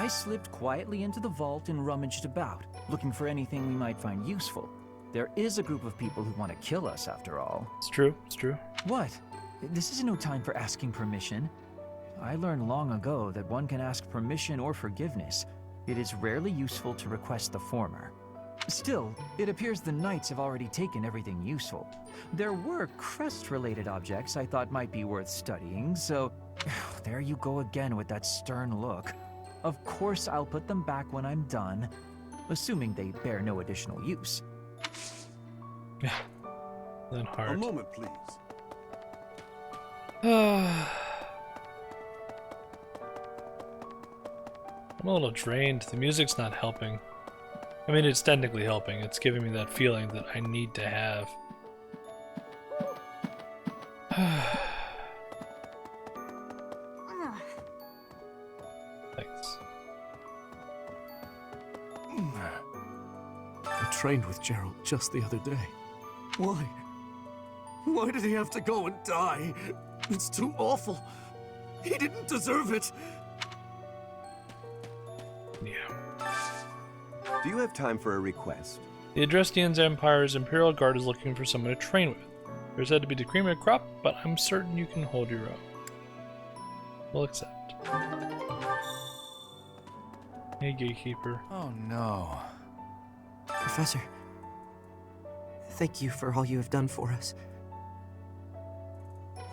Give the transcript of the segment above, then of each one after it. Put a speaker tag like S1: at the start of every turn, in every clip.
S1: I slipped quietly into the vault and rummaged about, looking for anything we might find useful. There is a group of people who want to kill us, after all.
S2: It's true, it's true.
S1: What? This is no time for asking permission. I learned long ago that one can ask permission or forgiveness. It is rarely useful to request the former. Still, it appears the knights have already taken everything useful. There were crest-related objects I thought might be worth studying, so there you go again with that stern look. Of course I'll put them back when I'm done, assuming they bear no additional use.
S2: Yeah, that hard.
S3: A moment, please.
S2: I'm a little drained. The music's not helping. I mean, it's technically helping. It's giving me that feeling that I need to have. Thanks.
S3: I trained with Gerald just the other day. Why? Why did he have to go and die? It's too awful. He didn't deserve it.
S2: Yeah.
S4: Do you have time for a request?
S2: The Adrestians Empire's Imperial Guard is looking for someone to train with. There's said to be the cream of the crop, but I'm certain you can hold your own. We'll accept. Hey, Gatekeeper.
S5: Oh no.
S6: Professor, thank you for all you have done for us.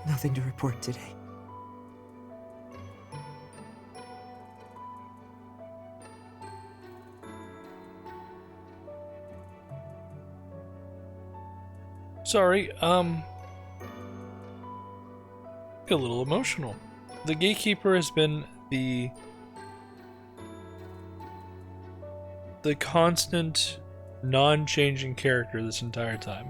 S6: Nothing to report today.
S2: Sorry, get a little emotional. The Gatekeeper has been the constant, non-changing character this entire time.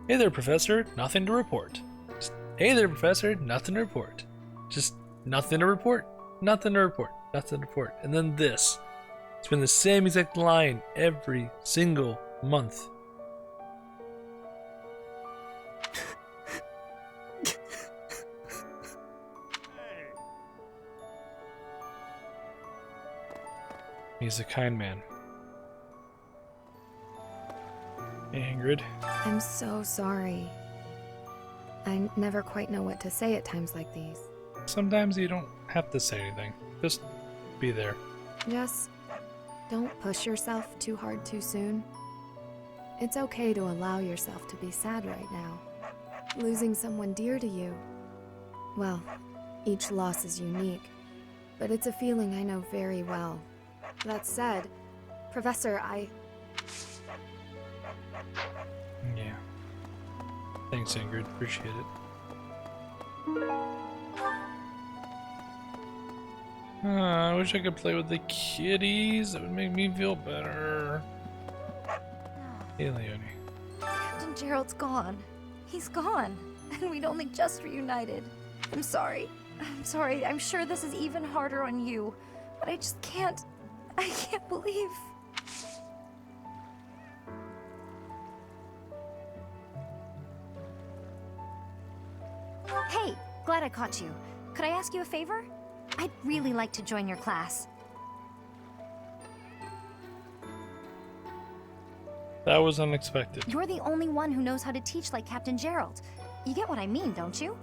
S2: Hey there, Professor, nothing to report. Just, hey there, Professor, nothing to report. Just nothing to report, nothing to report, nothing to report. And then this. It's been the same exact line every single month. He's a kind man. Hey, Ingrid.
S7: I'm so sorry. I never quite know what to say at times like these.
S2: Sometimes you don't have to say anything. Just be there.
S7: Just don't push yourself too hard too soon. It's okay to allow yourself to be sad right now. Losing someone dear to you. Well, each loss is unique, but it's a feeling I know very well. That said, Professor,
S2: Yeah. Thanks, Ingrid. Appreciate it. I wish I could play with the kitties. That would make me feel better. Hey, Leonie.
S8: Captain Gerald's gone. He's gone. And we'd only just reunited. I'm sorry. I'm sorry. I'm sure this is even harder on you. But I just can't. I can't believe. Hey, glad I caught you. Could I ask you a favor? I'd really like to join your class.
S2: That was unexpected.
S8: You're the only one who knows how to teach like Captain Gerald. You get what I mean, don't you?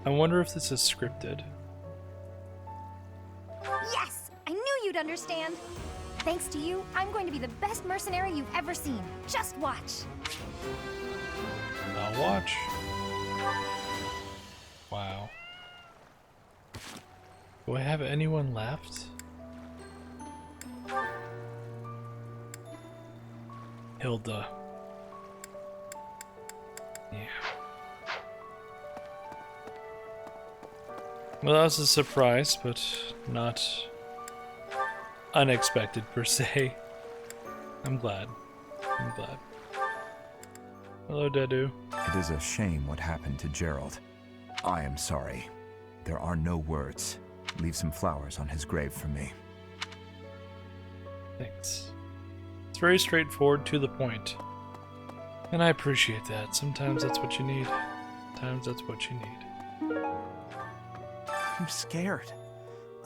S2: I wonder if this is scripted.
S8: Yes! I knew you'd understand. Thanks to you, I'm going to be the best mercenary you've ever seen. Just watch.
S2: I'll watch. Wow. Do I have anyone left? Hilda. Yeah. Well, that was a surprise, but not unexpected per se. I'm glad. I'm glad. Hello, Dedu.
S5: It is a shame what happened to Gerald. I am sorry. There are no words. Leave some flowers on his grave for me.
S2: Thanks. It's very straightforward, to the point. And I appreciate that. Sometimes that's what you need. Sometimes that's what you need.
S9: I'm scared.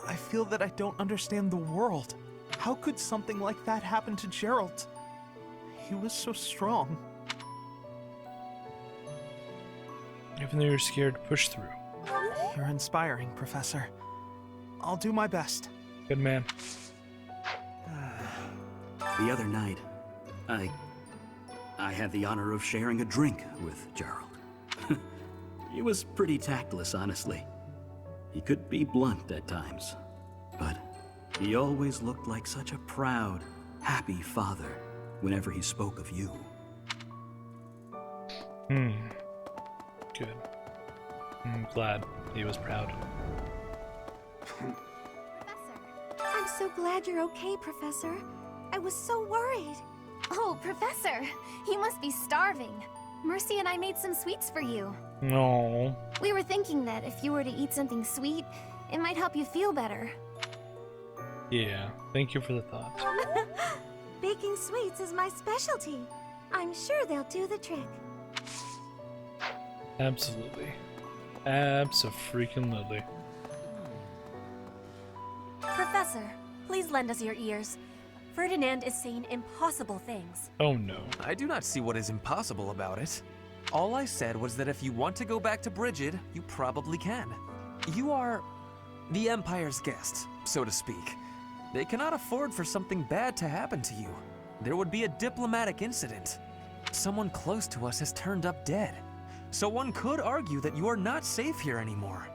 S9: I feel that I don't understand the world. How could something like that happen to Gerald? He was so strong.
S2: Even though you're scared, push through.
S9: You're inspiring, Professor. I'll do my best.
S2: Good man.
S10: The other night, I had the honor of sharing a drink with Gerald. He was pretty tactless, honestly. He could be blunt at times, but he always looked like such a proud, happy father whenever he spoke of you.
S2: Good. I'm glad he was proud.
S8: Professor, I'm so glad you're okay, Professor. I was so worried.
S11: Oh, Professor, you must be starving. Mercy and I made some sweets for you.
S2: No.
S11: We were thinking that if you were to eat something sweet, it might help you feel better.
S2: Yeah, thank you for the thought.
S8: Baking sweets is my specialty. I'm sure they'll do the trick.
S2: Absolutely. Abso-freaking-lutely.
S12: Professor, please lend us your ears. Ferdinand is saying impossible things.
S2: Oh no.
S13: I do not see what is impossible about it. All I said was that if you want to go back to Brigid, you probably can. You are the Empire's guest, so to speak. They cannot afford for something bad to happen to you. There would be a diplomatic incident. Someone close to us has turned up dead. So one could argue that you are not safe here anymore.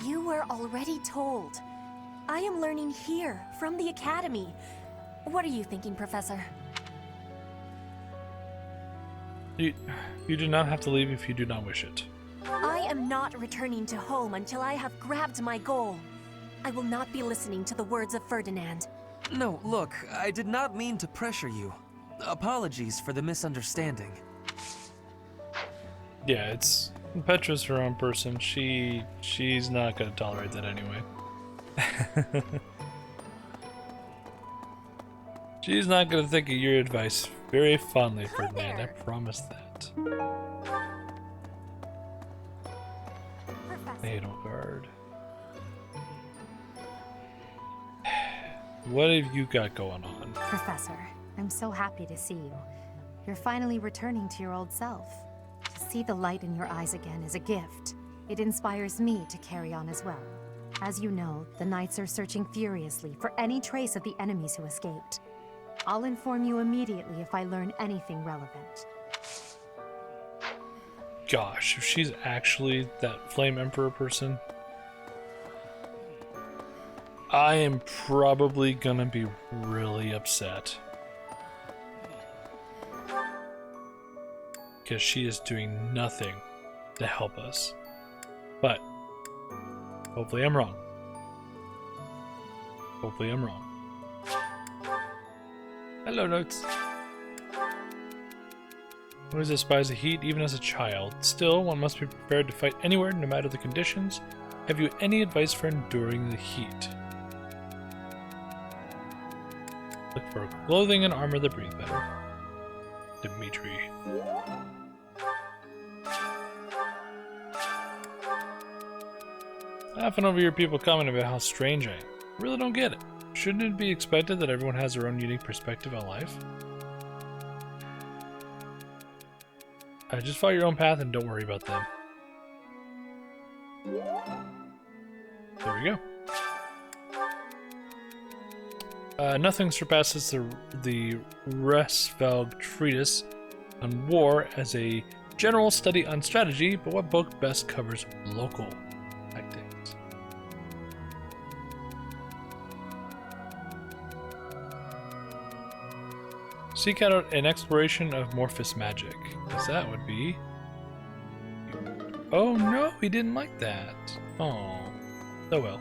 S12: You were already told. I am learning here, from the Academy. What are you thinking, Professor?
S2: You do not have to leave if you do not wish it.
S12: I am not returning to home until I have grabbed my goal. I will not be listening to the words of Ferdinand.
S13: No, look, I did not mean to pressure you. Apologies for the misunderstanding.
S2: Yeah, it's Petra's her own person. She's not gonna tolerate that anyway. She's not gonna think of your advice very fondly, Ferdinand. I promise that. Edelgard. What have you got going on?
S14: Professor, I'm so happy to see you. You're finally returning to your old self. To see the light in your eyes again is a gift. It inspires me to carry on as well. As you know, the Knights are searching furiously for any trace of the enemies who escaped. I'll inform you immediately if I learn anything relevant.
S2: Gosh, if she's actually that Flame Emperor person, I am probably gonna be really upset. Because she is doing nothing to help us. But hopefully I'm wrong. Hopefully I'm wrong. Hello, Notes. One always despise the heat, even as a child. Still, one must be prepared to fight anywhere, no matter the conditions. Have you any advice for enduring the heat? Look for clothing and armor that breathe better. Dimitri. I often overhear people comment about how strange I am. I really don't get it. Shouldn't it be expected that everyone has their own unique perspective on life? Just follow your own path and don't worry about them. There we go. Nothing surpasses the Resvelg treatise on war as a general study on strategy, but what book best covers local tactics? Seek out an exploration of Morphous magic, because that would be... Oh no, he didn't like that. Oh, oh well.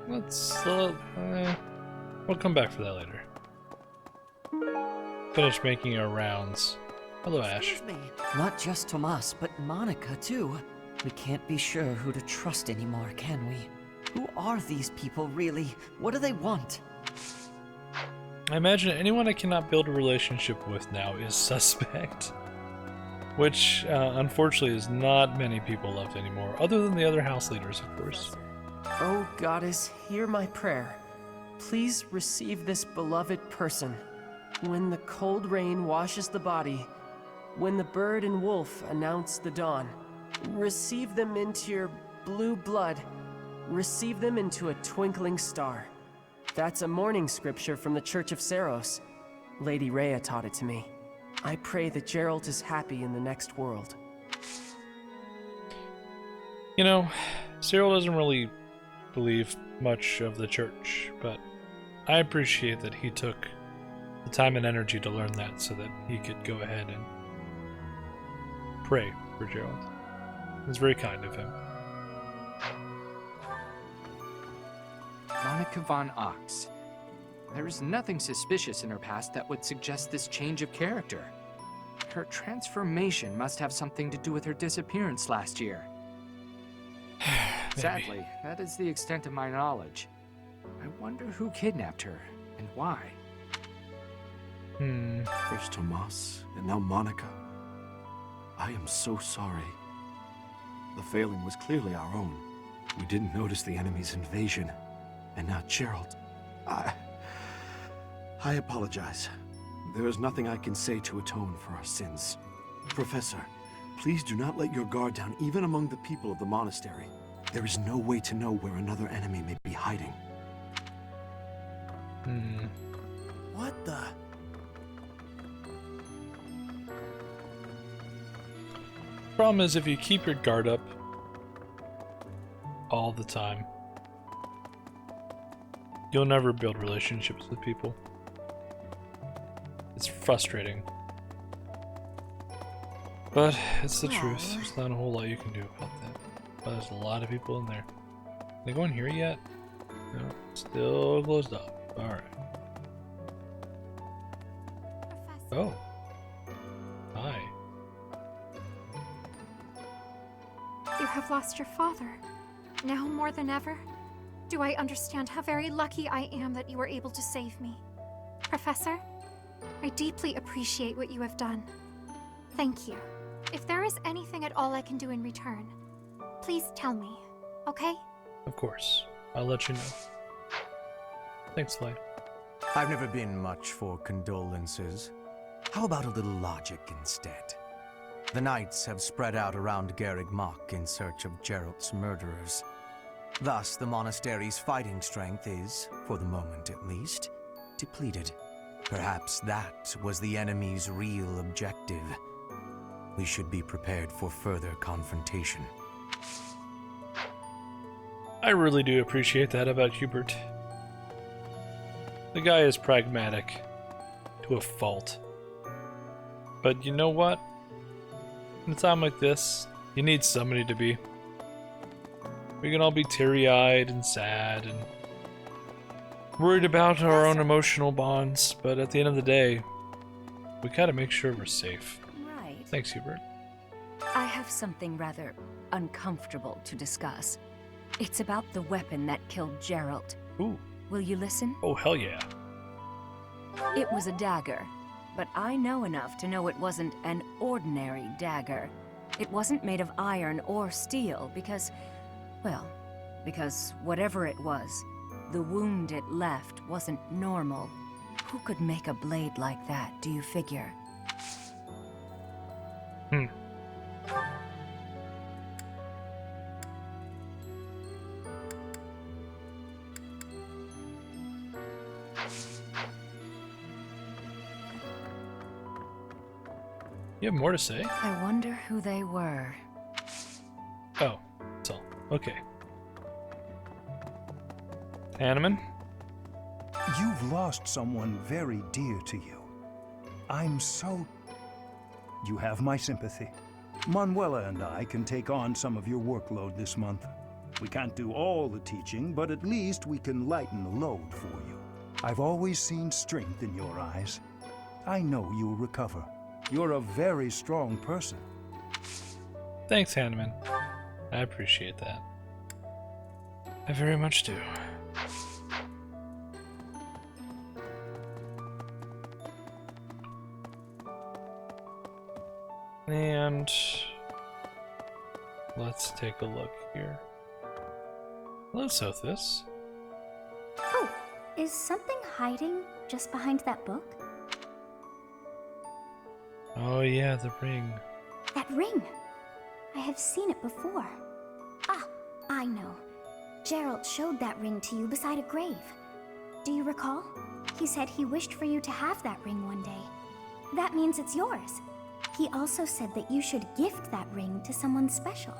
S2: Let's, we'll come back for that later. Finish making our rounds. Hello, Ash.
S6: Excuse me. Not just Tomas, but Monica, too. We can't be sure who to trust anymore, can we? Who are these people, really? What do they want?
S2: I imagine anyone I cannot build a relationship with now is suspect. Which, unfortunately, is not many people left anymore, other than the other house leaders, of course.
S15: Oh, Goddess, hear my prayer. Please receive this beloved person. When the cold rain washes the body, when the bird and wolf announce the dawn, receive them into your blue blood. Receive them into a twinkling star. That's a morning scripture from the Church of Saros. Lady Rhea taught it to me. I pray that Geralt is happy in the next world.
S2: You know, Cyril doesn't really believe much of the church, but I appreciate that he took the time and energy to learn that so that he could go ahead and pray for Geralt. It's very kind of him.
S16: Monica von Ox. There is nothing suspicious in her past that would suggest this change of character. Her transformation must have something to do with her disappearance last year. Sadly, that is the extent of my knowledge. I wonder who kidnapped her, and why.
S3: First Tomas, and now Monica. I am so sorry. The failing was clearly our own. We didn't notice the enemy's invasion. And now Geralt. I apologize. There is nothing I can say to atone for our sins. Professor, please do not let your guard down even among the people of the monastery. There is no way to know where another enemy may be hiding.
S9: What the?
S2: Problem is, if you keep your guard up all the time, you'll never build relationships with people. It's frustrating. But it's the truth. There's not a whole lot you can do about that. But there's a lot of people in there. Can they go in here yet? No, still closed up. Alright. Oh. Hi.
S17: You have lost your father. Now more than ever, do I understand how very lucky I am that you were able to save me. Professor, I deeply appreciate what you have done. Thank you. If there is anything at all I can do in return, please tell me, okay?
S2: Of course. I'll let you know. Thanks, Flay.
S5: I've never been much for condolences. How about a little logic instead? The knights have spread out around Garreg Mach in search of Geralt's murderers. Thus, the monastery's fighting strength is, for the moment at least, depleted. Perhaps that was the enemy's real objective. We should be prepared for further confrontation.
S2: I really do appreciate that about Hubert. The guy is pragmatic to a fault. But you know what? In a time like this, you need somebody to be. We can all be teary-eyed and sad and worried about our own emotional bonds, but at the end of the day, we gotta make sure we're safe.
S18: Right.
S2: Thanks, Hubert.
S18: I have something rather uncomfortable to discuss. It's about the weapon that killed Geralt.
S2: Ooh.
S18: Will you listen?
S2: Oh, hell yeah.
S18: It was a dagger, but I know enough to know it wasn't an ordinary dagger. It wasn't made of iron or steel because, well, because whatever it was, the wound it left wasn't normal. Who could make a blade like that, do you figure?
S2: You have more to say?
S18: I wonder who they were.
S2: Oh, that's all. Okay. Hanneman?
S19: You've lost someone very dear to you. I'm so... You have my sympathy. Manuela and I can take on some of your workload this month. We can't do all the teaching, but at least we can lighten the load for you. I've always seen strength in your eyes. I know you'll recover. You're a very strong person.
S2: Thanks, Hanneman. I appreciate that. I very much do. And let's take a look here. Hello, Sothis.
S20: Oh, is something hiding just behind that book?
S2: Oh yeah, the ring.
S20: That ring! I have seen it before. Ah, I know. Gerald showed that ring to you beside a grave. Do you recall? He said he wished for you to have that ring one day. That means it's yours. He also said that you should gift that ring to someone special.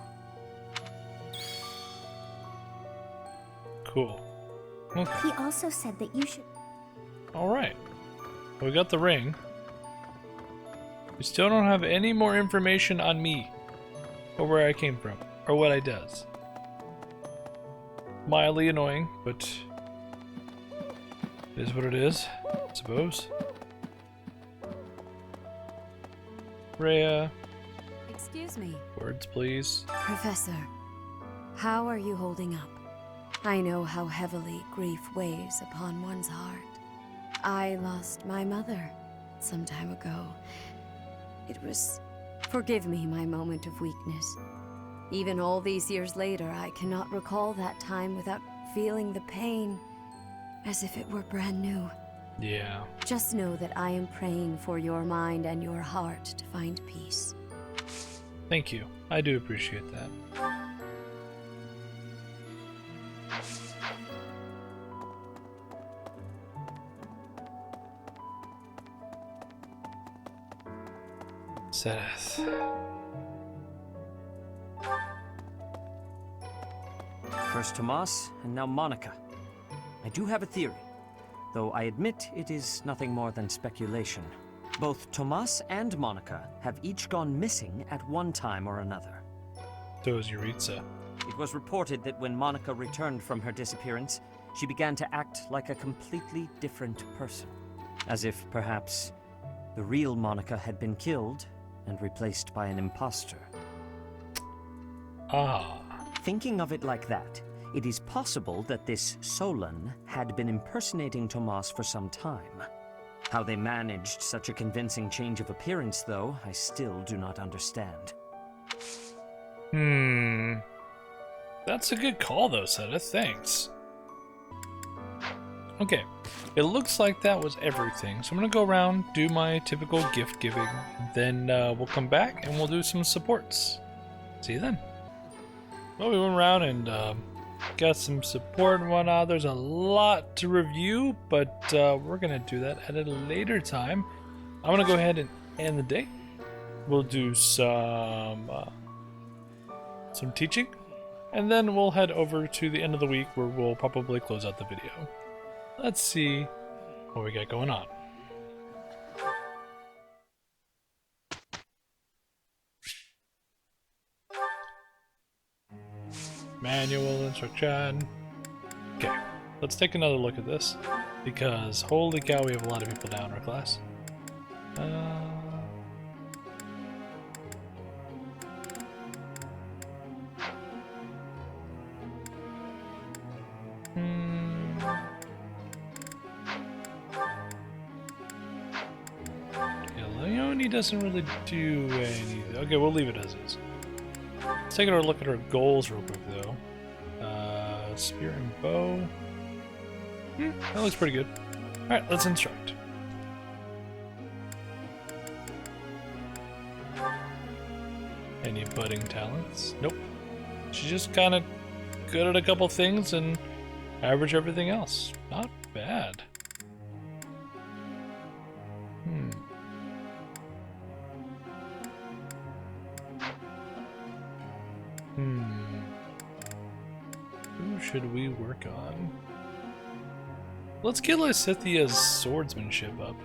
S2: Cool. Okay.
S20: He also said that you should...
S2: Alright. We got the ring. We still don't have any more information on me. Or where I came from. Or what I does. Mildly annoying, but... it is what it is, I suppose. Rhea.
S18: Excuse me.
S2: Words, please.
S18: Professor, how are you holding up? I know how heavily grief weighs upon one's heart. I lost my mother some time ago. It was... forgive me my moment of weakness. Even all these years later, I cannot recall that time without feeling the pain as if it were brand new.
S2: Yeah.
S18: Just know that I am praying for your mind and your heart to find peace.
S2: Thank you. I do appreciate that. Seth.
S21: First Tomas, and now Monica. I do have a theory, though I admit it is nothing more than speculation. Both Tomas and Monica have each gone missing at one time or another.
S2: So is Yuritsa.
S21: It was reported that when Monica returned from her disappearance, she began to act like a completely different person. As if, perhaps, the real Monica had been killed and replaced by an imposter.
S2: Ah.
S21: Thinking of it like that, it is possible that this Solon had been impersonating Tomas for some time. How they managed such a convincing change of appearance, though, I still do not understand.
S2: That's a good call, though, Seta. Thanks. Okay. It looks like that was everything. So I'm going to go around, do my typical gift giving. Then we'll come back and we'll do some supports. See you then. Well, we went around and got some support and whatnot. There's a lot to review, but we're going to do that at a later time. I'm going to go ahead and end the day. We'll do some teaching, and then we'll head over to the end of the week where we'll probably close out the video. Let's see what we got going on. Manual instruction. Okay, let's take another look at this, because holy cow, we have a lot of people down in our class. Yeah, Leone doesn't really do anything. Okay, we'll leave it as is. Let's take a look at our goals real quick, though. Spear and bow. That looks pretty good. Alright, let's instruct. Any budding talents? Nope. She's just kind of good at a couple things and average everything else. Not bad. Who should we work on? Let's get Lysithia's swordsmanship up.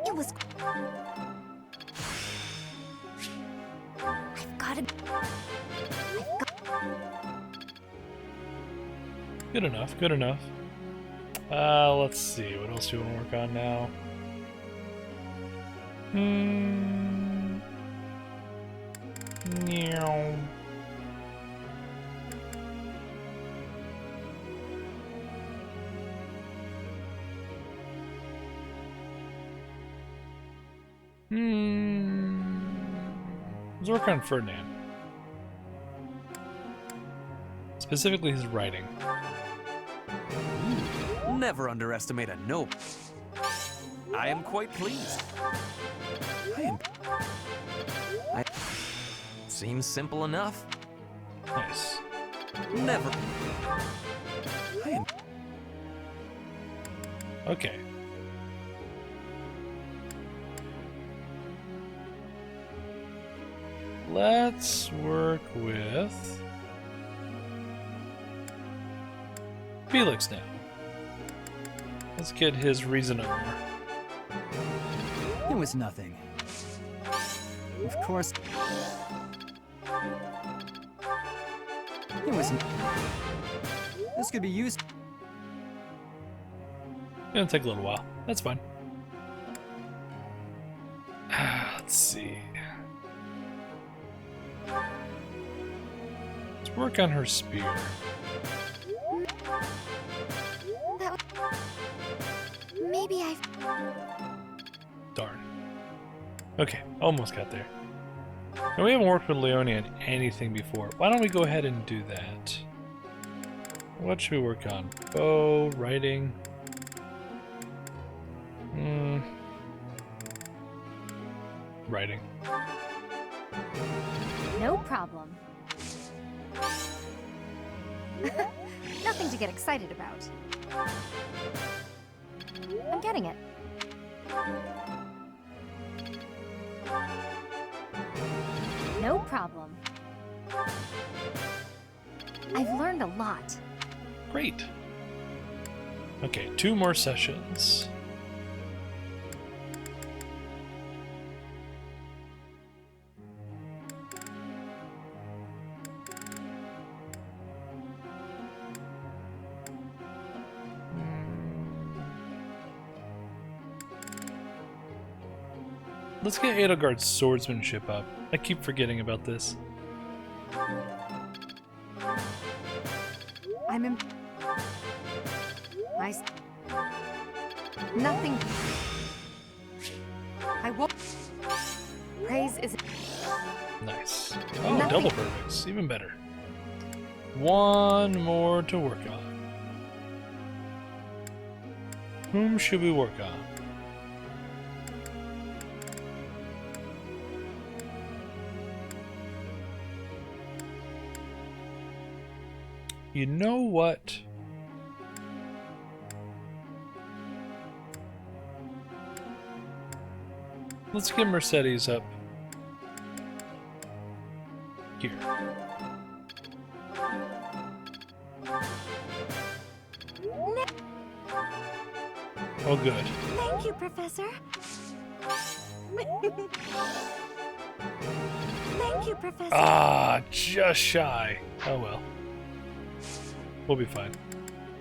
S20: It was... I've got to...
S2: Good enough, good enough. Let's see, what else do you want to work on now? Let's work on Ferdinand. Specifically his writing.
S13: Never underestimate a noble. I am quite pleased. Seems simple enough.
S2: Nice.
S13: Never.
S2: Okay. Let's work with Felix now. Let's get his reason over.
S1: It was nothing. Of course. It was. This could be used.
S2: Gonna take a little while. That's fine. Let's see. Let's work on her spear.
S11: Maybe I've...
S2: Darn. Okay, almost got there. Now we haven't worked with Leone on anything before. Why don't we go ahead and do that? What should we work on? Bow, writing. Writing.
S8: No problem. Nothing to get excited about. I'm getting it. No problem. I've learned a lot.
S2: Great. Okay, 2 more sessions. Let's get Edelgard's swordsmanship up. I keep forgetting about this.
S14: I'm in. Nothing. I won't. Praise is.
S2: Nice. Oh, double perfects. Even better. 1 more to work on. Whom should we work on? You know what? Let's get Mercedes up here. Oh, good.
S11: Thank you, Professor. Thank you, Professor.
S2: Ah, just shy. Oh well. We'll be fine.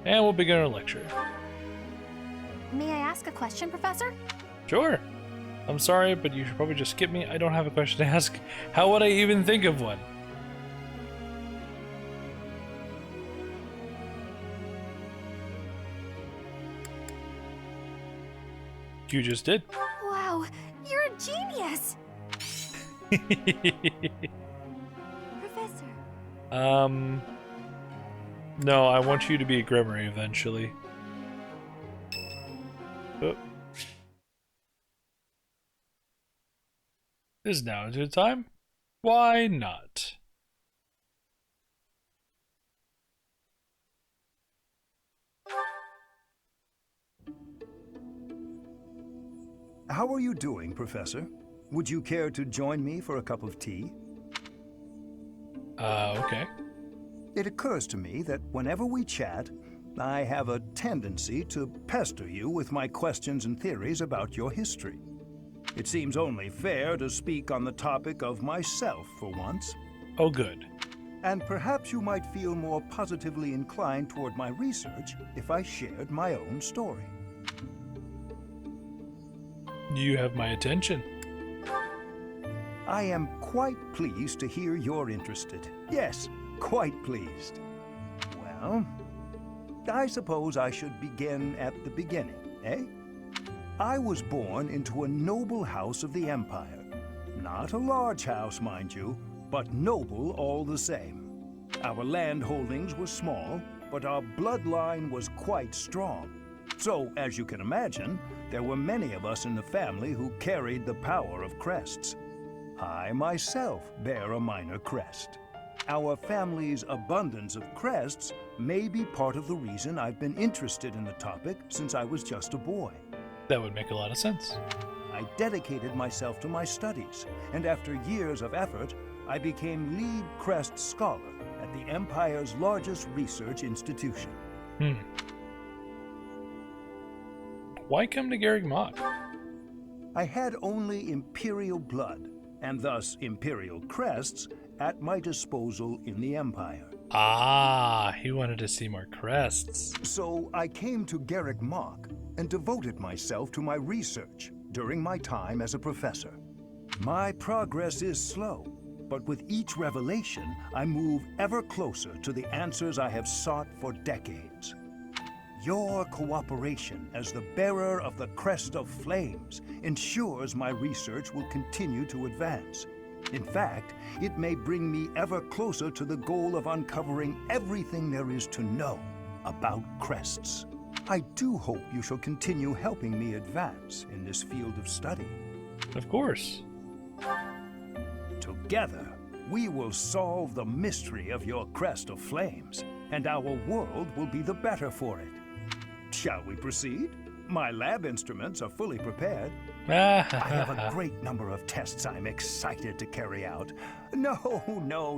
S2: And we'll begin our lecture.
S17: May I ask a question, Professor?
S2: Sure. I'm sorry, but you should probably just skip me. I don't have a question to ask. How would I even think of one? You just did.
S11: Wow, you're a genius. Professor.
S2: No, I want you to be a Gremory eventually. Oh. Is now a good time? Why not?
S19: How are you doing, Professor? Would you care to join me for a cup of tea?
S2: Okay.
S19: It occurs to me that whenever we chat, I have a tendency to pester you with my questions and theories about your history. It seems only fair to speak on the topic of myself for once.
S2: Oh, good.
S19: And perhaps you might feel more positively inclined toward my research if I shared my own story.
S2: You have my attention.
S19: I am quite pleased to hear you're interested. Yes, quite pleased. Well, I suppose I should begin at the beginning, eh? I was born into a noble house of the Empire. Not a large house, mind you, but noble all the same. Our land holdings were small, but our bloodline was quite strong. So, as you can imagine, there were many of us in the family who carried the power of crests. I myself bear a minor crest. Our family's abundance of crests may be part of the reason I've been interested in the topic since I was just a boy.
S2: That would make a lot of sense.
S19: I dedicated myself to my studies, and after years of effort, I became lead crest scholar at the Empire's largest research institution.
S2: Why come to Garreg Mach?
S19: I had only Imperial blood, and thus Imperial crests, at my disposal in the Empire.
S2: Ah, he wanted to see more crests.
S19: So I came to Garreg Mach and devoted myself to my research during my time as a professor. My progress is slow, but with each revelation, I move ever closer to the answers I have sought for decades. Your cooperation as the bearer of the Crest of Flames ensures my research will continue to advance. In fact, it may bring me ever closer to the goal of uncovering everything there is to know about crests. I do hope you shall continue helping me advance in this field of study.
S2: Of course.
S19: Together, we will solve the mystery of your Crest of Flames, and our world will be the better for it. Shall we proceed? My lab instruments are fully prepared. I have a great number of tests I'm excited to carry out. No,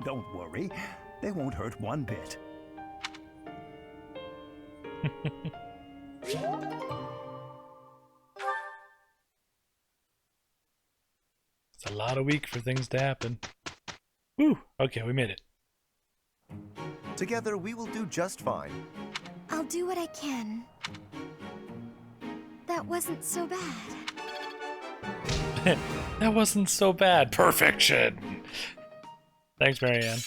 S19: don't worry. They won't hurt one bit.
S2: It's a lot of week for things to happen. Whew, okay, we made it.
S4: Together, we will do just fine.
S8: I'll do what I can. That wasn't so bad.
S2: That wasn't so bad. Perfection. Thanks, Marianne.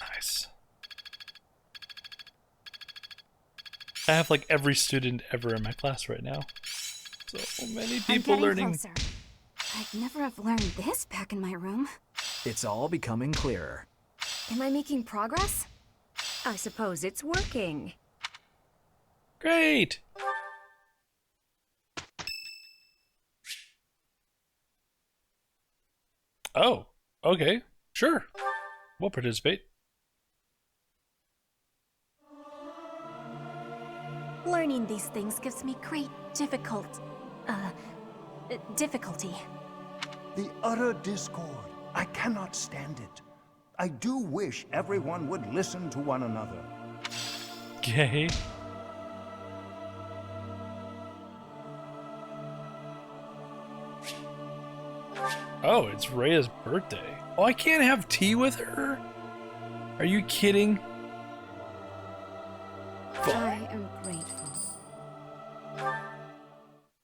S2: Nice. I have like every student ever in my class right now. So many people learning.
S11: Closer. I'd never have learned this back in my room.
S16: It's all becoming clearer.
S11: Am I making progress?
S18: I suppose it's working.
S2: Great! Oh, okay. Sure. We'll participate.
S12: Learning these things gives me great difficulty.
S19: The utter discord. I cannot stand it. I do wish everyone would listen to one another.
S2: Okay. Oh, it's Rhea's birthday. Oh, I can't have tea with her? Are you kidding?
S11: I am grateful.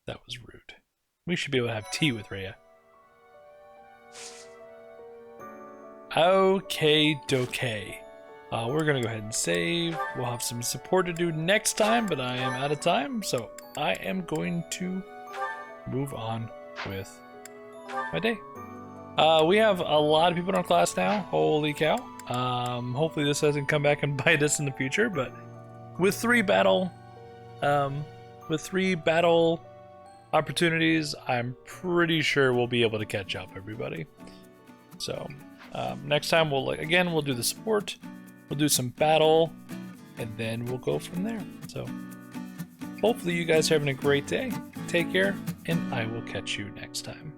S2: That was rude. We should be able to have tea with Rhea. Okay, doke. We're gonna go ahead and save. We'll have some support to do next time, but I am out of time, so I am going to move on with my day. We have a lot of people in our class now. Holy cow. Hopefully this doesn't come back and bite us in the future, but with three battle opportunities, I'm pretty sure we'll be able to catch up, everybody. So next time we'll do the support, we'll do some battle, and then we'll go from there. So hopefully you guys are having a great day. Take care, and I will catch you next time.